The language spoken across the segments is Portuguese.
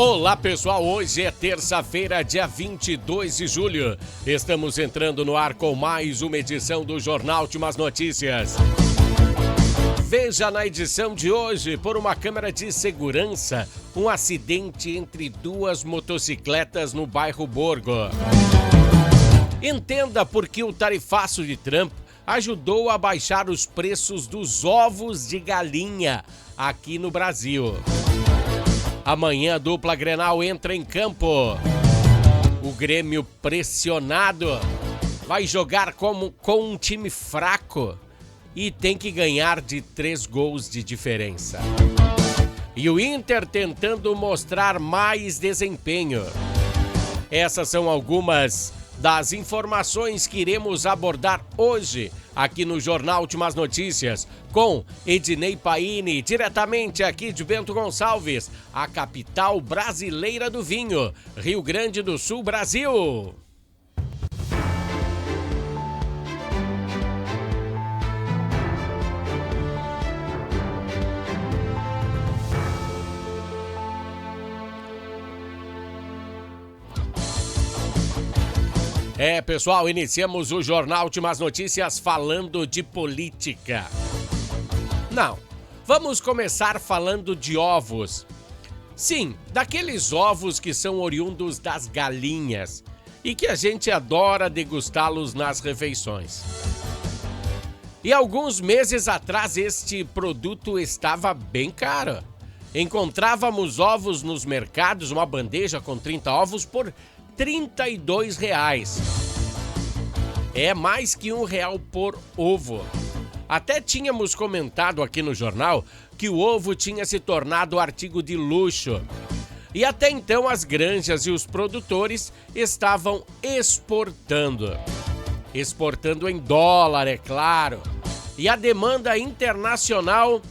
Olá pessoal, hoje é terça-feira, dia 22 de julho. Estamos entrando no ar com mais uma edição do Jornal Últimas Notícias. Veja na edição de hoje, por uma câmera de segurança, um acidente entre duas motocicletas no bairro Borgo. Entenda por que o tarifaço de Trump ajudou a baixar os preços dos ovos de galinha aqui no Brasil. Amanhã a dupla Grenal entra em campo. O Grêmio pressionado vai jogar com um time fraco e tem que ganhar de 3 gols de diferença. E o Inter tentando mostrar mais desempenho. Essas são algumas das informações que iremos abordar hoje aqui no Jornal Últimas Notícias com Ednei Paini, diretamente aqui de Bento Gonçalves, a capital brasileira do vinho, Rio Grande do Sul, Brasil. Pessoal, iniciamos o Jornal Últimas Notícias falando de política. Não, vamos começar falando de ovos. Sim, daqueles ovos que são oriundos das galinhas e que a gente adora degustá-los nas refeições. E alguns meses atrás este produto estava bem caro. Encontrávamos ovos nos mercados, uma bandeja com 30 ovos por R$32. É mais que R$1 por ovo. Até tínhamos comentado aqui no jornal que o ovo tinha se tornado artigo de luxo. E até então as granjas e os produtores estavam exportando. Exportando em dólar, é claro. E a demanda internacional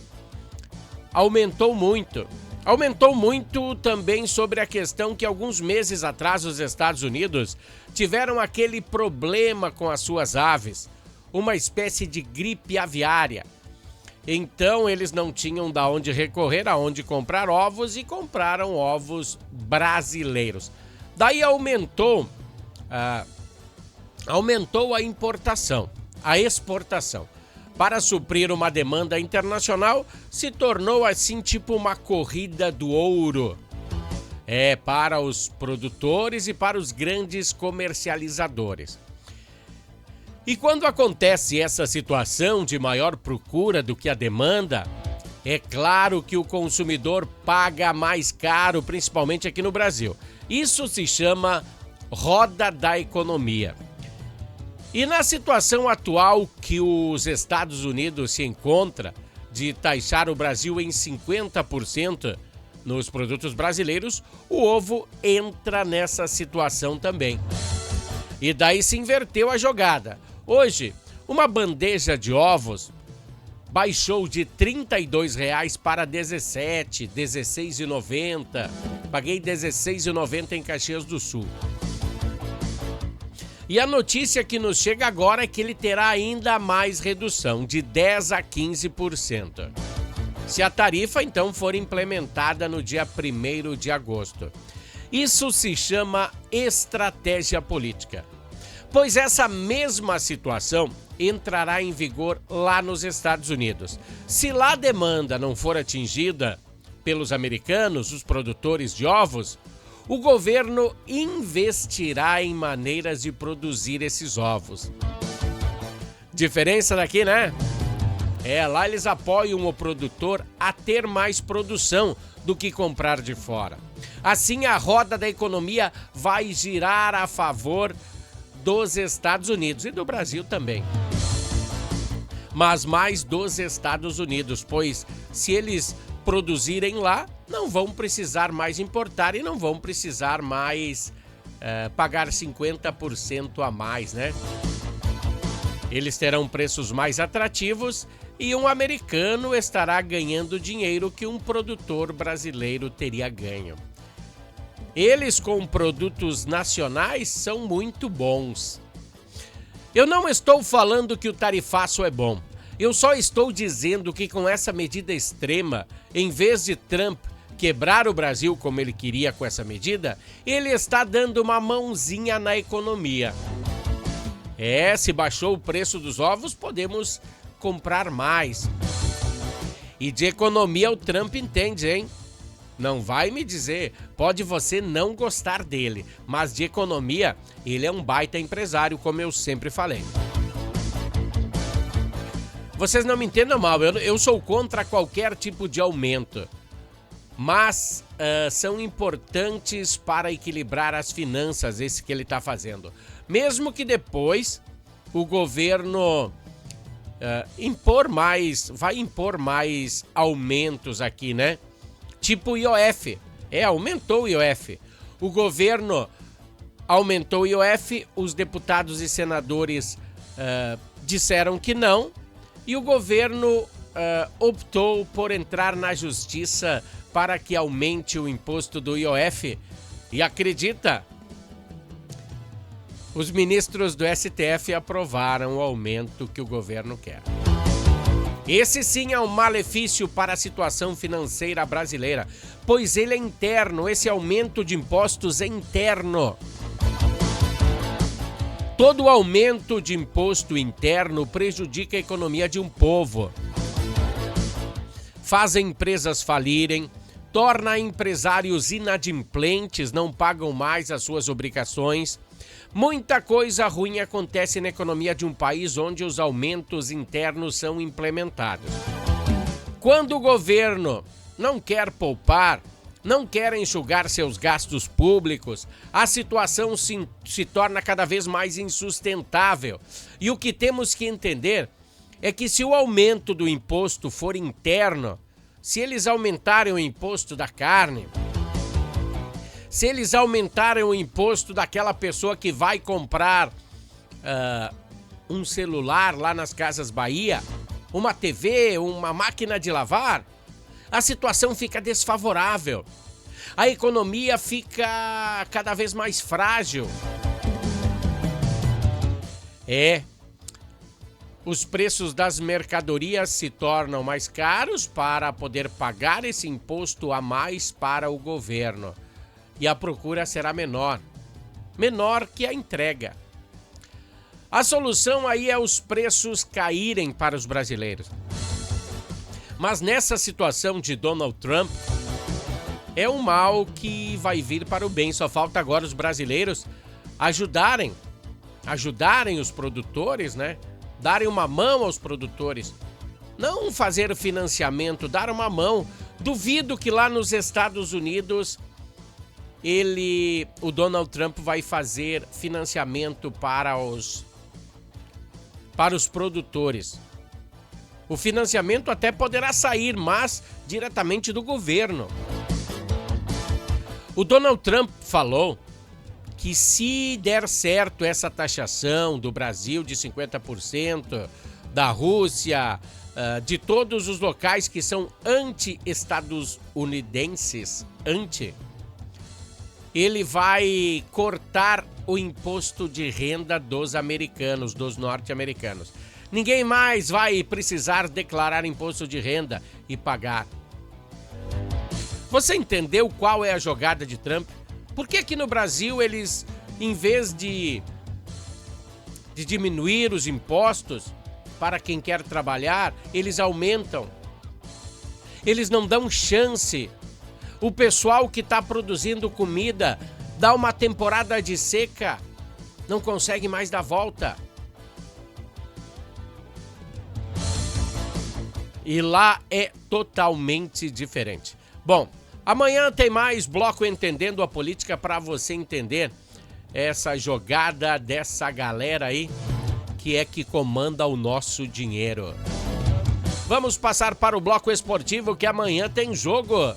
aumentou muito. Aumentou muito também sobre a questão que alguns meses atrás os Estados Unidos tiveram aquele problema com as suas aves, uma espécie de gripe aviária. Então eles não tinham de onde recorrer, aonde comprar ovos e compraram ovos brasileiros. Daí aumentou a importação, a exportação. Para suprir uma demanda internacional, se tornou assim tipo uma corrida do ouro. Para os produtores e para os grandes comercializadores. E quando acontece essa situação de maior procura do que a demanda, é claro que o consumidor paga mais caro, principalmente aqui no Brasil. Isso se chama roda da economia. E na situação atual que os Estados Unidos se encontra de taxar o Brasil em 50% nos produtos brasileiros, o ovo entra nessa situação também. E daí se inverteu a jogada. Hoje, uma bandeja de ovos baixou de R$32 para R$17, R$16,90. Paguei R$16,90 em Caxias do Sul. E a notícia que nos chega agora é que ele terá ainda mais redução, de 10% a 15%. Se a tarifa, então, for implementada no dia 1º de agosto. Isso se chama estratégia política. Pois essa mesma situação entrará em vigor lá nos Estados Unidos. Se lá a demanda não for atingida pelos americanos, os produtores de ovos, o governo investirá em maneiras de produzir esses ovos. Diferença daqui, né? Lá eles apoiam o produtor a ter mais produção do que comprar de fora. Assim, a roda da economia vai girar a favor dos Estados Unidos e do Brasil também. Mas mais dos Estados Unidos, pois se eles produzirem lá, não vão precisar mais importar e não vão precisar mais pagar 50% a mais, né? Eles terão preços mais atrativos e um americano estará ganhando dinheiro que um produtor brasileiro teria ganho. Eles com produtos nacionais são muito bons. Eu não estou falando que o tarifaço é bom. Eu só estou dizendo que com essa medida extrema, em vez de Trump quebrar o Brasil como ele queria com essa medida, ele está dando uma mãozinha na economia. Se baixou o preço dos ovos, podemos comprar mais. E de economia o Trump entende, hein? Não vai me dizer, pode você não gostar dele, mas de economia ele é um baita empresário, como eu sempre falei. Vocês não me entendam mal, eu sou contra qualquer tipo de aumento, mas são importantes para equilibrar as finanças, esse que ele está fazendo. Mesmo que depois o governo vai impor mais aumentos aqui, né? Tipo o IOF. Aumentou o IOF. O governo aumentou o IOF, os deputados e senadores disseram que não, e o governo optou por entrar na justiça para que aumente o imposto do IOF. E acredita, os ministros do STF aprovaram o aumento que o governo quer. Esse sim é um malefício para a situação financeira brasileira, pois ele é interno, esse aumento de impostos é interno. Todo aumento de imposto interno prejudica a economia de um povo. Faz empresas falirem, torna empresários inadimplentes, não pagam mais as suas obrigações. Muita coisa ruim acontece na economia de um país onde os aumentos internos são implementados. Quando o governo não quer poupar, não quer enxugar seus gastos públicos, a situação se torna cada vez mais insustentável. E o que temos que entender é que se o aumento do imposto for interno, se eles aumentarem o imposto da carne, se eles aumentarem o imposto daquela pessoa que vai comprar um celular lá nas Casas Bahia, uma TV, uma máquina de lavar, a situação fica desfavorável. A economia fica cada vez mais frágil. Os preços das mercadorias se tornam mais caros para poder pagar esse imposto a mais para o governo. E a procura será menor que a entrega. A solução aí é os preços caírem para os brasileiros. Mas nessa situação de Donald Trump, é um mal que vai vir para o bem. Só falta agora os brasileiros ajudarem os produtores, né? Darem uma mão aos produtores. Não fazer financiamento, dar uma mão. Duvido que lá nos Estados Unidos o Donald Trump vai fazer financiamento para os produtores. O financiamento até poderá sair, mas diretamente do governo. O Donald Trump falou que se der certo essa taxação do Brasil de 50%, da Rússia, de todos os locais que são anti-estadunidenses, ele vai cortar o imposto de renda dos americanos, dos norte-americanos. Ninguém mais vai precisar declarar imposto de renda e pagar. Você entendeu qual é a jogada de Trump? Por que aqui no Brasil eles, em vez de diminuir os impostos para quem quer trabalhar, eles aumentam? Eles não dão chance. O pessoal que está produzindo comida dá uma temporada de seca, não consegue mais dar volta. E lá é totalmente diferente. Bom, amanhã tem mais Bloco Entendendo a Política para você entender essa jogada dessa galera aí que comanda o nosso dinheiro. Vamos passar para o Bloco Esportivo que amanhã tem jogo.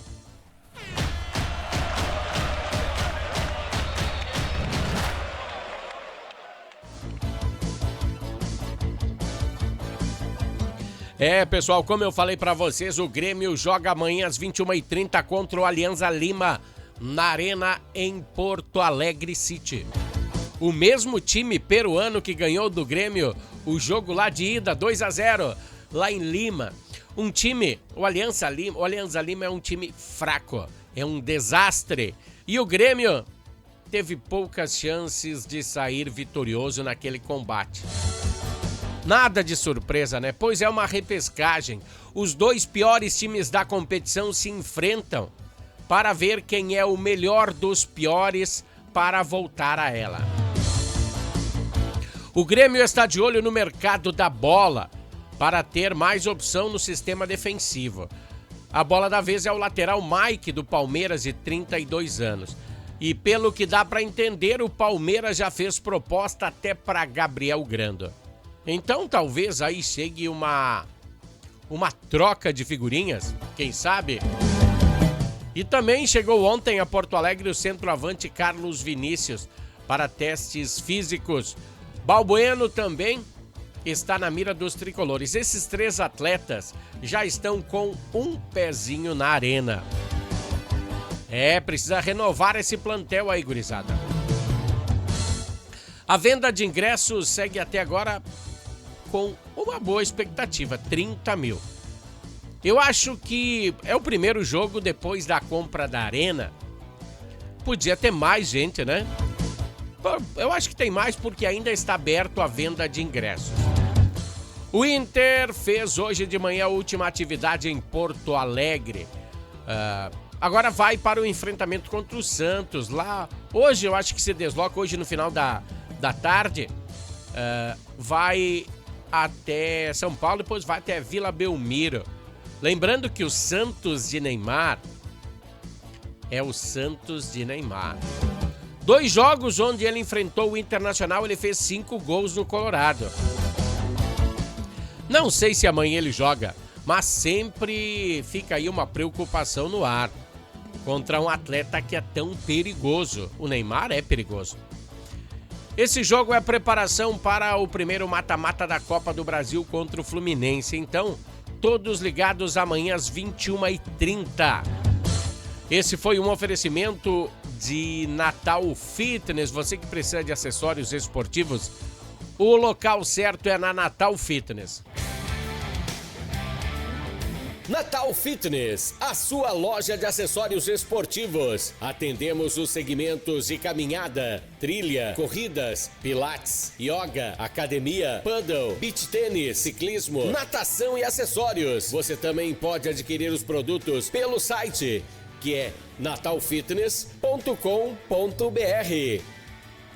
Pessoal, como eu falei pra vocês, o Grêmio joga amanhã às 21h30 contra o Alianza Lima, na Arena em Porto Alegre City. O mesmo time peruano que ganhou do Grêmio o jogo lá de ida, 2-0, lá em Lima. Um time, o Alianza Lima é um time fraco, é um desastre. E o Grêmio teve poucas chances de sair vitorioso naquele combate. Nada de surpresa, né? Pois é uma repescagem. Os dois piores times da competição se enfrentam para ver quem é o melhor dos piores para voltar a ela. O Grêmio está de olho no mercado da bola para ter mais opção no sistema defensivo. A bola da vez é o lateral Mike do Palmeiras, de 32 anos. E pelo que dá para entender, o Palmeiras já fez proposta até para Gabriel Grando. Então talvez aí chegue uma troca de figurinhas, quem sabe? E também chegou ontem a Porto Alegre o centroavante Carlos Vinícius para testes físicos. Balbueno também está na mira dos tricolores. Esses três atletas já estão com um pezinho na arena. Precisa renovar esse plantel aí, gurizada. A venda de ingressos segue até agora com uma boa expectativa, 30 mil. Eu acho que é o primeiro jogo depois da compra da arena. Podia ter mais gente, né? Eu acho que tem mais porque ainda está aberto a venda de ingressos. O Inter fez hoje de manhã a última atividade em Porto Alegre. Agora vai para o enfrentamento contra o Santos. Lá, hoje eu acho que se desloca, hoje no final da tarde, vai até São Paulo, depois vai até Vila Belmiro. Lembrando que o Santos de Neymar é o Santos de Neymar. 2 jogos onde ele enfrentou o Internacional, ele fez 5 gols no Colorado. Não sei se amanhã ele joga, mas sempre fica aí uma preocupação no ar contra um atleta que é tão perigoso. O Neymar é perigoso. Esse jogo é a preparação para o primeiro mata-mata da Copa do Brasil contra o Fluminense. Então, todos ligados amanhã às 21h30. Esse foi um oferecimento de Natal Fitness. Você que precisa de acessórios esportivos, o local certo é na Natal Fitness. Natal Fitness, a sua loja de acessórios esportivos. Atendemos os segmentos de caminhada, trilha, corridas, pilates, yoga, academia, paddle, beach tênis, ciclismo, natação e acessórios. Você também pode adquirir os produtos pelo site, que é natalfitness.com.br.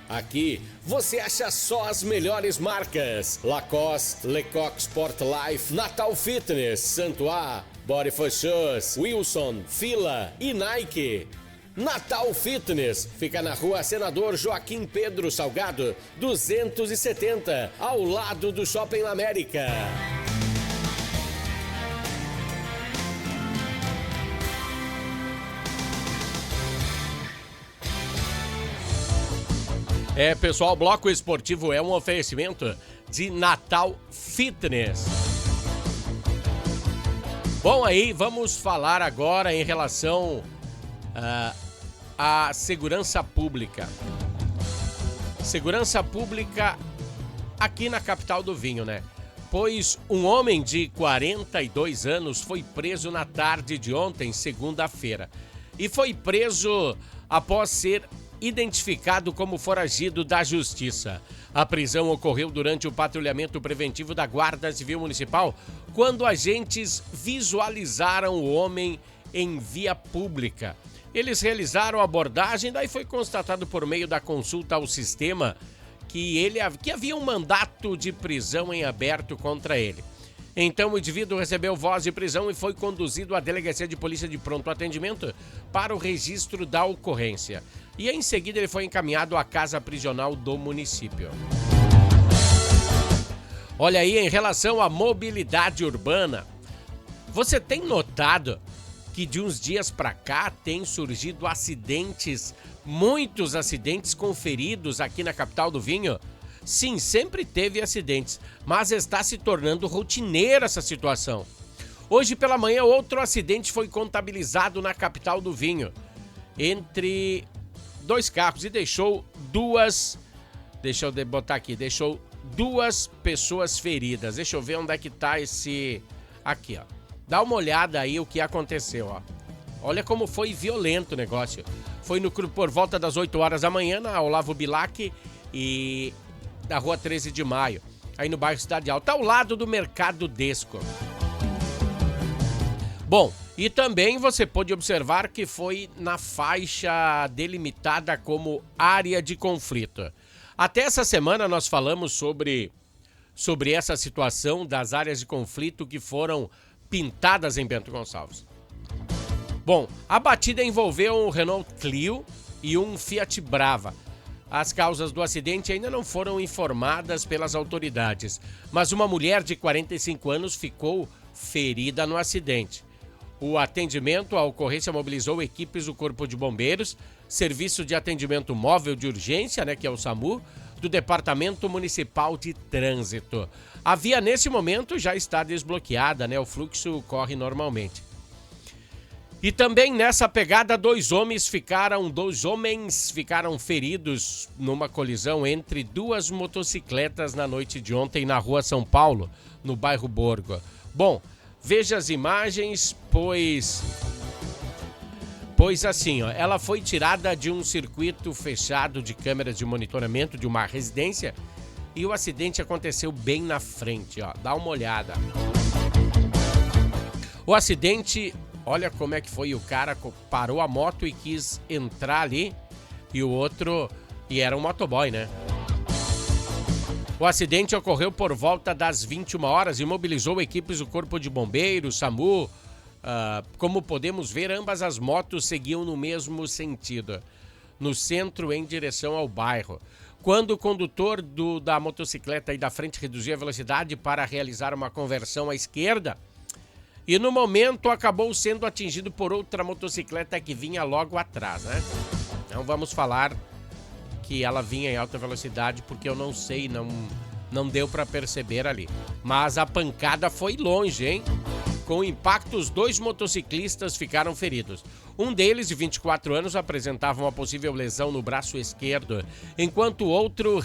Aqui você acha só as melhores marcas: Lacoste, Lecoq Sport Life, Natal Fitness, Santois, Body for Shoes, Wilson, Fila e Nike. Natal Fitness fica na rua Senador Joaquim Pedro Salgado, 270, ao lado do Shopping América. Pessoal, o Bloco Esportivo é um oferecimento de Natal Fitness. Bom, aí vamos falar agora em relação à segurança pública. Segurança pública aqui na capital do vinho, né? Pois um homem de 42 anos foi preso na tarde de ontem, segunda-feira. E foi preso após ser identificado como foragido da Justiça. A prisão ocorreu durante o patrulhamento preventivo da Guarda Civil Municipal, quando agentes visualizaram o homem em via pública. Eles realizaram a abordagem, daí foi constatado por meio da consulta ao sistema que havia um mandato de prisão em aberto contra ele. Então o indivíduo recebeu voz de prisão e foi conduzido à Delegacia de Polícia de Pronto Atendimento para o registro da ocorrência. E em seguida ele foi encaminhado à casa prisional do município. Olha aí, em relação à mobilidade urbana, você tem notado que de uns dias para cá tem surgido acidentes, muitos acidentes com feridos aqui na capital do vinho? Sim, sempre teve acidentes, mas está se tornando rotineira essa situação. Hoje pela manhã, outro acidente foi contabilizado na capital do vinho, entre 2 carros, e deixou duas pessoas feridas. Deixa eu ver onde é que tá esse... Aqui, ó. Dá uma olhada aí o que aconteceu, ó. Olha como foi violento o negócio. Foi por volta das 8 horas da manhã, na Olavo Bilac e da rua 13 de Maio, aí no bairro Cidade Alta, ao lado do Mercado Desco. Bom, e também você pode observar que foi na faixa delimitada como área de conflito. Até essa semana nós falamos sobre essa situação das áreas de conflito que foram pintadas em Bento Gonçalves. Bom, a batida envolveu um Renault Clio e um Fiat Brava. As causas do acidente ainda não foram informadas pelas autoridades, mas uma mulher de 45 anos ficou ferida no acidente. O atendimento à ocorrência mobilizou equipes do Corpo de Bombeiros, Serviço de Atendimento Móvel de Urgência, que é o SAMU, do Departamento Municipal de Trânsito. A via, nesse momento, já está desbloqueada, o fluxo corre normalmente. E também nessa pegada, dois homens ficaram feridos numa colisão entre duas motocicletas na noite de ontem na rua São Paulo, no bairro Borgo. Bom, veja as imagens, pois assim, ela foi tirada de um circuito fechado de câmeras de monitoramento de uma residência e o acidente aconteceu bem na frente, dá uma olhada. O acidente... Olha como é que foi, o cara parou a moto e quis entrar ali, e era um motoboy, O acidente ocorreu por volta das 21 horas e mobilizou equipes do Corpo de Bombeiros, SAMU. Como podemos ver, ambas as motos seguiam no mesmo sentido, no centro em direção ao bairro. Quando o condutor da motocicleta aí da frente reduziu a velocidade para realizar uma conversão à esquerda, e no momento acabou sendo atingido por outra motocicleta que vinha logo atrás, Então vamos falar que ela vinha em alta velocidade porque eu não sei, não deu para perceber ali. Mas a pancada foi longe, hein? Com o impacto, os dois motociclistas ficaram feridos. Um deles, de 24 anos, apresentava uma possível lesão no braço esquerdo, enquanto o outro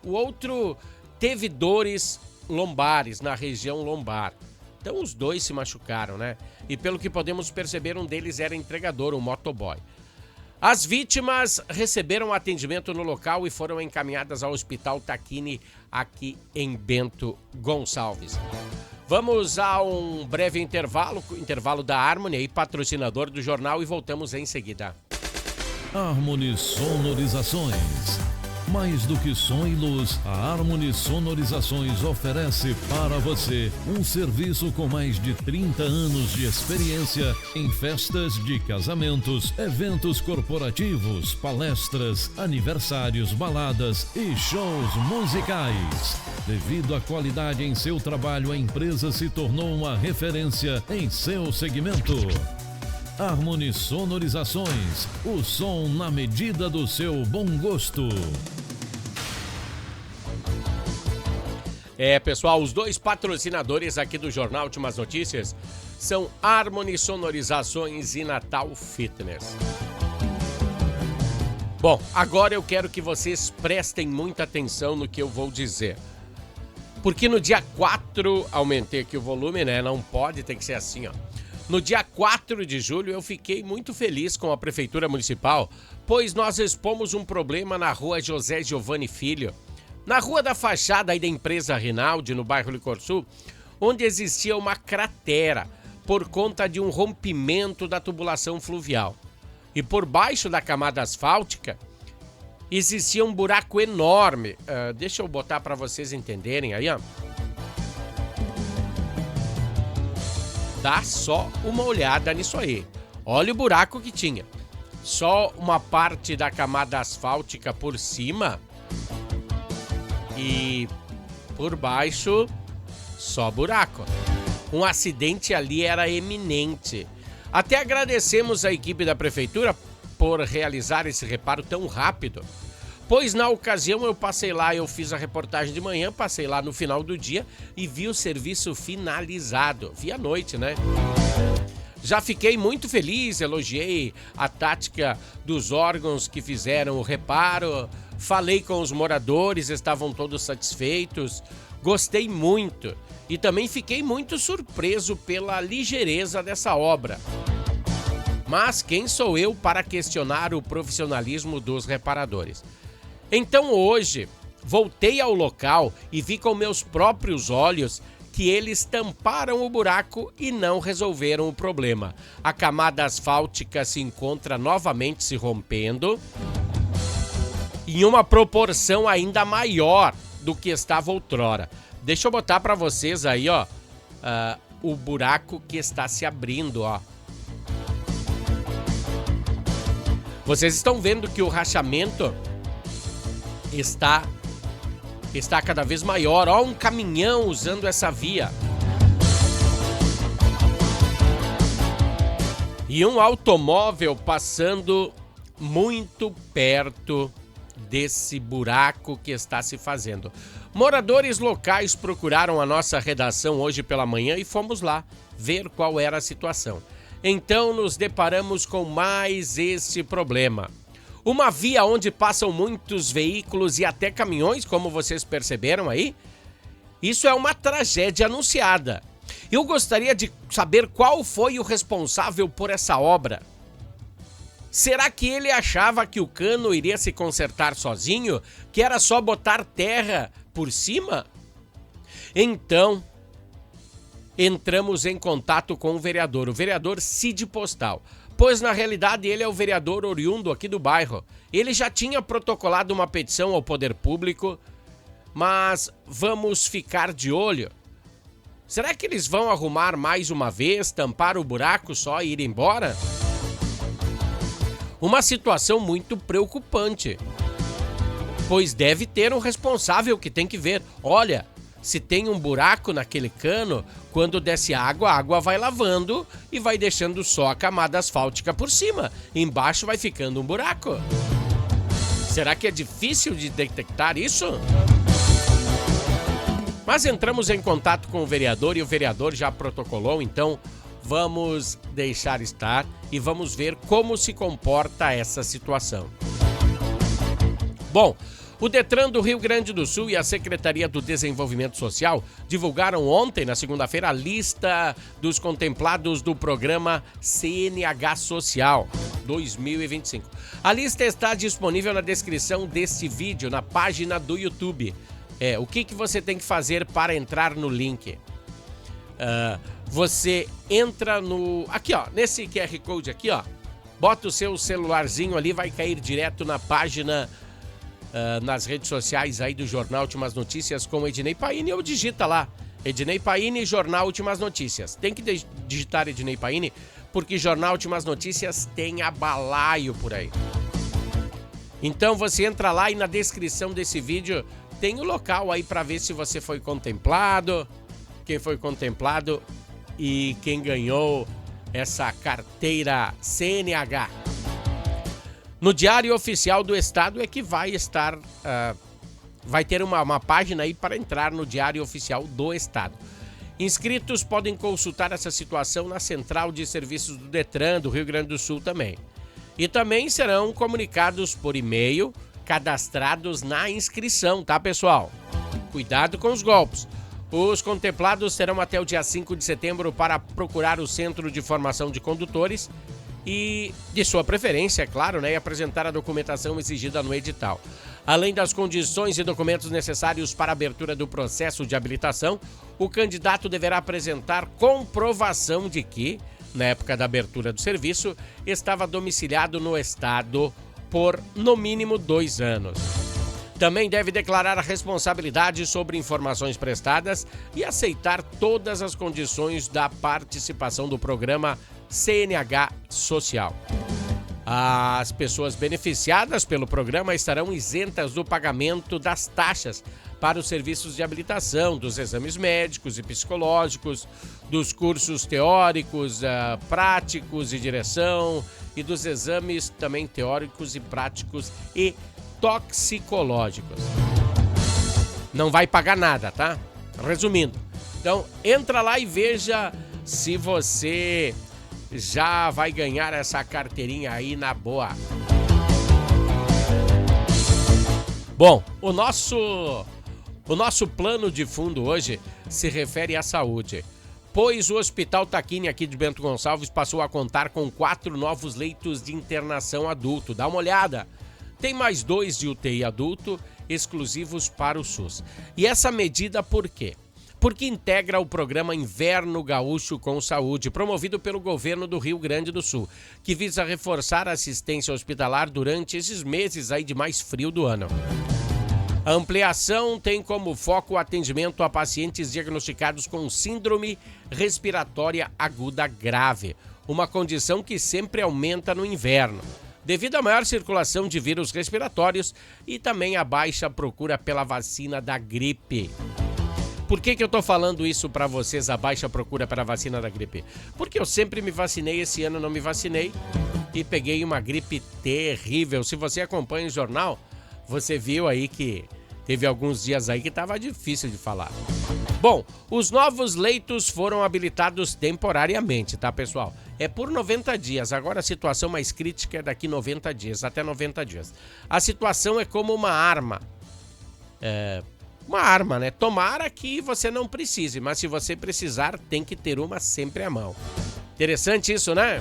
o outro teve dores lombares na região lombar. Então os dois se machucaram, E pelo que podemos perceber, um deles era entregador, um motoboy. As vítimas receberam atendimento no local e foram encaminhadas ao Hospital Tacchini, aqui em Bento Gonçalves. Vamos a um breve intervalo da Harmony, patrocinador do jornal, e voltamos em seguida. Harmony Sonorizações. Mais do que som e luz, a Harmony Sonorizações oferece para você um serviço com mais de 30 anos de experiência em festas de casamentos, eventos corporativos, palestras, aniversários, baladas e shows musicais. Devido à qualidade em seu trabalho, a empresa se tornou uma referência em seu segmento. Harmony Sonorizações, o som na medida do seu bom gosto. Pessoal, os dois patrocinadores aqui do Jornal Últimas Notícias são Harmony Sonorizações e Natal Fitness. Bom, agora eu quero que vocês prestem muita atenção no que eu vou dizer. Porque no dia 4, aumentei aqui o volume, Não pode, tem que ser assim, No dia 4 de julho, eu fiquei muito feliz com a Prefeitura Municipal, pois nós expomos um problema na rua José Giovanni Filho, na rua da fachada aí da empresa Rinaldi, no bairro Licor Sul, onde existia uma cratera por conta de um rompimento da tubulação fluvial. E por baixo da camada asfáltica, existia um buraco enorme. Deixa eu botar para vocês entenderem aí, Dá só uma olhada nisso aí. Olha o buraco que tinha. Só uma parte da camada asfáltica por cima e por baixo só buraco. Um acidente ali era eminente. Até agradecemos a equipe da prefeitura por realizar esse reparo tão rápido, pois na ocasião eu passei lá, eu fiz a reportagem de manhã, passei lá no final do dia e vi o serviço finalizado. Vi à noite, Já fiquei muito feliz, elogiei a tática dos órgãos que fizeram o reparo, falei com os moradores, estavam todos satisfeitos Gostei muito e também fiquei muito surpreso pela ligeireza dessa obra. Mas quem sou eu para questionar o profissionalismo dos reparadores? Então hoje voltei ao local e vi com meus próprios olhos que eles tamparam o buraco e não resolveram o problema. A camada asfáltica se encontra novamente se rompendo em uma proporção ainda maior do que estava outrora. Deixa eu botar para vocês aí, ó, o buraco que está se abrindo, ó. Vocês estão vendo que o rachamento está cada vez maior. Ó, um caminhão usando essa via. E um automóvel passando muito perto desse buraco que está se fazendo. Moradores locais procuraram a nossa redação hoje pela manhã e fomos lá ver qual era a situação. Então nos deparamos com mais esse problema. Uma via onde passam muitos veículos e até caminhões, como vocês perceberam aí. Isso é uma tragédia anunciada. Eu gostaria de saber qual foi o responsável por essa obra. Será que ele achava que o cano iria se consertar sozinho? Que era só botar terra por cima? Então, entramos em contato com o vereador Cid Postal, pois na realidade ele é o vereador oriundo aqui do bairro. Ele já tinha protocolado uma petição ao poder público, mas vamos ficar de olho. Será que eles vão arrumar mais uma vez, tampar o buraco só e ir embora? Uma situação muito preocupante, pois deve ter um responsável que tem que ver. Olha, se tem um buraco naquele cano, quando desce água, a água vai lavando e vai deixando só a camada asfáltica por cima. Embaixo vai ficando um buraco. Será que é difícil de detectar isso? Mas entramos em contato com o vereador e o vereador já protocolou, então vamos deixar estar e vamos ver como se comporta essa situação. Bom, o Detran do Rio Grande do Sul e a Secretaria do Desenvolvimento Social divulgaram ontem, na segunda-feira, a lista dos contemplados do programa CNH Social 2025. A lista está disponível na descrição deste vídeo, na página do YouTube. O que você tem que fazer para entrar no link? Você entra no... Aqui, ó, nesse QR Code aqui, ó. Bota o seu celularzinho ali, vai cair direto na página... nas redes sociais aí do Jornal Últimas Notícias com Ednei Paine, ou digita lá, Ednei Paine, Jornal Últimas Notícias. Tem que digitar Ednei Paine, porque Jornal Últimas Notícias tem a balaio por aí. Então você entra lá e na descrição desse vídeo tem o local aí para ver se você foi contemplado, quem foi contemplado e quem ganhou essa carteira CNH. No Diário Oficial do Estado é que vai estar, vai ter uma página aí para entrar no Diário Oficial do Estado. Inscritos podem consultar essa situação na Central de Serviços do Detran do Rio Grande do Sul também. E também serão comunicados por e-mail, cadastrados na inscrição, tá, pessoal? Cuidado com os golpes. Os contemplados terão até o dia 5 de setembro para procurar o Centro de Formação de Condutores e, de sua preferência, é claro, né, e apresentar a documentação exigida no edital. Além das condições e documentos necessários para a abertura do processo de habilitação, o candidato deverá apresentar comprovação de que, na época da abertura do serviço, estava domiciliado no estado por, no mínimo, 2 anos. Também deve declarar a responsabilidade sobre informações prestadas e aceitar todas as condições da participação do programa CNH Social. As pessoas beneficiadas pelo programa estarão isentas do pagamento das taxas para os serviços de habilitação, dos exames médicos e psicológicos, dos cursos teóricos, práticos e direção e dos exames também teóricos e práticos e toxicológicos. Não vai pagar nada, tá? Resumindo. Então, entra lá e veja se você já vai ganhar essa carteirinha aí na boa. Bom, o O nosso plano de fundo hoje se refere à saúde, pois o Hospital Taquini aqui de Bento Gonçalves passou a contar com 4 novos leitos de internação adulto. Dá uma olhada. Tem mais 2 de UTI adulto exclusivos para o SUS. E essa medida por quê? Porque integra o programa Inverno Gaúcho com Saúde, promovido pelo governo do Rio Grande do Sul, que visa reforçar a assistência hospitalar durante esses meses aí de mais frio do ano. A ampliação tem como foco o atendimento a pacientes diagnosticados com síndrome respiratória aguda grave, uma condição que sempre aumenta no inverno, devido à maior circulação de vírus respiratórios e também à baixa procura pela vacina da gripe. Por que eu tô falando isso para vocês, a baixa procura pela vacina da gripe? Porque eu sempre me vacinei, esse ano não me vacinei e peguei uma gripe terrível. Se você acompanha o jornal, você viu aí que teve alguns dias aí que estava difícil de falar. Bom, os novos leitos foram habilitados temporariamente, tá, pessoal? É por 90 dias. Agora a situação mais crítica é daqui 90 dias, até 90 dias. A situação é como uma arma. Uma arma, né? Tomara que você não precise, mas se você precisar, tem que ter uma sempre à mão. Interessante isso, né?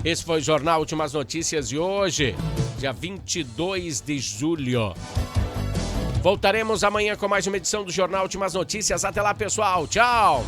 Esse foi o Jornal Últimas Notícias de hoje, dia 22 de julho. Voltaremos amanhã com mais uma edição do Jornal Últimas Notícias. Até lá, pessoal. Tchau!